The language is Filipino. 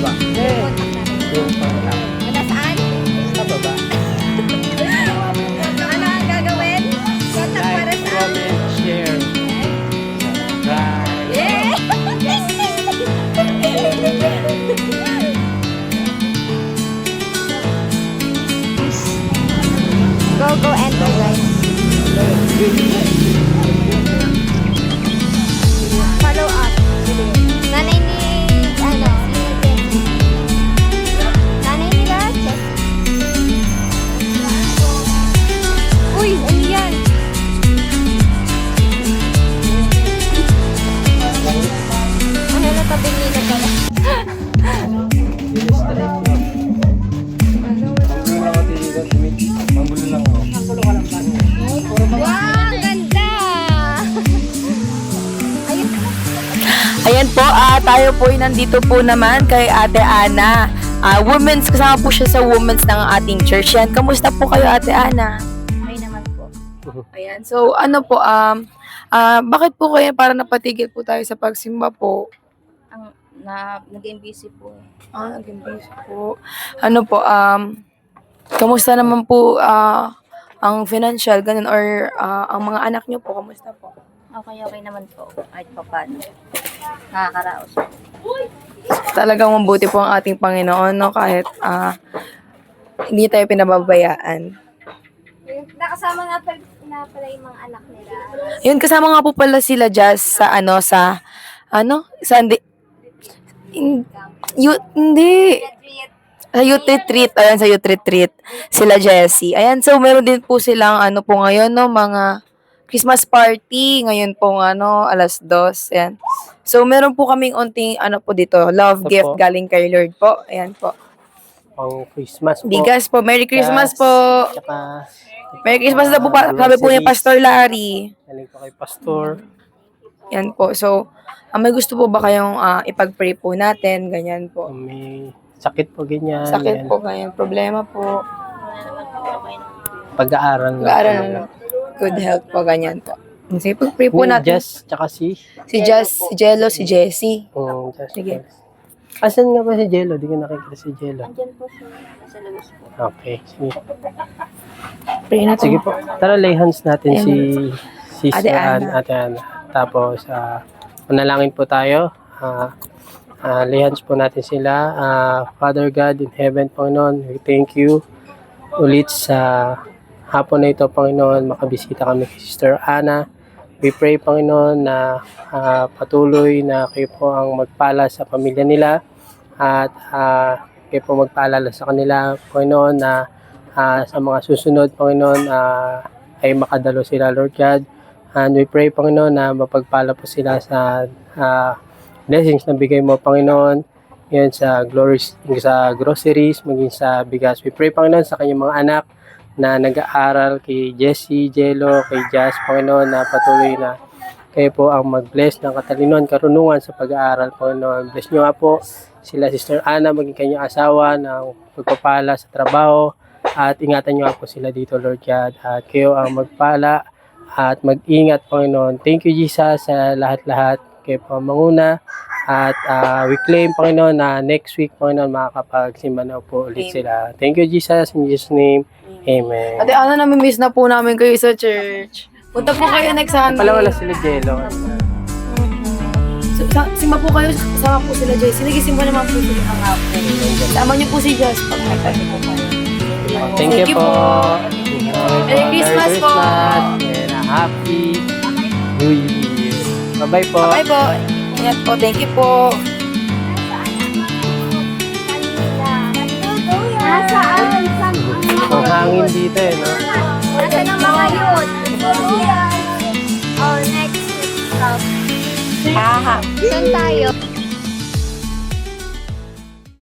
baba. Yung pangalawa. Saan? Sa baba. Ano ang gagawin? Contact para Like, saan? comment, share, subscribe. Yeah! Go enter guys. Follow up. Nanay ni Nanay nila Chef. Uy, ano yan? Ano na tabi nila pala? Wow, ganda! Ayun. Ayan po, tayo po ay nandito po naman kay Ate Ana. Women's, kasama po siya sa women's ng ating church. Yan, kamusta po kayo Ate Ana? Ay naman po. Ayan, so ano po, bakit po kayo para napatigil po tayo sa pagsimba po? Naging busy po. Naging busy po. Ano po, kamusta naman po ang financial, ganun, or ang mga anak niyo po, kamusta po? Okay naman po. Kahit pa paano. Nakakaraos. Talagang mabuti po ang ating Panginoon, no? Kahit hindi tayo pinababayaan. Nakasama nga pala yung mga anak nila. Yun, kasama nga po pala sila Jazz sa hindi. Sa youth retreat. Ayan, sa youth retreat. Sila Jessie. Ayan, so meron din po silang po ngayon, no, mga Christmas party. Ngayon po alas 2. Ayan. So meron po kaming unting po dito, love Ito gift po. galing kay Lord po. Ayan po. Pang Christmas po. Bigas po. Merry Christmas po. Tsaka, Merry Christmas na po, sabi po ni Pastor Larry. galing po kay Pastor. Yan po. So, may gusto po ba kayong ipag-pray po natin? Ganyan po. May sakit po ganyan. Sakit yan. po, ganyan. Problema po. Pag-aaral. Pag-aaral na good health po, ganyan po. Sige, pag-pray po natin. Jess, tsaka si... Si Jess, si Jello, si Jessie. Jess. Sige. Asan nga ba si Jello? Di ko nakikita si Jello. Andyan po siya. Sa labas po. Okay, sige. Pray natin. Sige po. Tara, lay hands natin si Ate Ana. Ate Ana. Tapos, manalangin po tayo. Lay hands po natin sila. Father God in heaven, Panginoon, we thank you ulit sa hapon na ito, Panginoon. Makabisita kami kay Sister Ana. We pray, Panginoon, na patuloy na kayo po ang magpala sa pamilya nila at kayo po magpaalala sa kanila, Panginoon, na sa mga susunod, Panginoon, ay makadalo sila, Lord God. And we pray, Panginoon, na mapagpala po sila sa blessings na bigay mo, Panginoon, yun sa groceries, maging sa bigas. We pray, Panginoon, sa kanyang mga anak na nag-aaral, kay Jessie, Jello, kay Jazz, Panginoon, na patuloy na kayo po ang mag-bless ng katalinuhan, karunungan sa pag-aaral, Panginoon. Bless nyo nga po sila, Sister Ana, maging kanyang asawa, ng pagpapala sa trabaho, at ingatan nyo nga po sila dito, Lord God, at kayo ang magpala at mag-ingat, Panginoon. Thank you, Jesus, sa lahat-lahat. Kayo po ang manguna, at we claim, Panginoon, na next week, Panginoon, makakapagsimba na po ulit sila. Thank you, Jesus, in Jesus' name. Amen. Ate Ana, nami-miss na po namin kayo sa church. Punta po kayo next Sunday. Pala wala sila Jello. So, simba po kayo, kasama po sila Joyce. Nagisimba naman po sila ang hapon. Sama niyo po si Joyce pag may time po kayo. Thank you po. Merry Christmas po. And a happy New Year. Bye-bye po. Bye po. Ingat po. Thank you po. Nasaan? Ang hangin dito no? Nasaan ang mga youth? Oh, next stop. Saan tayo?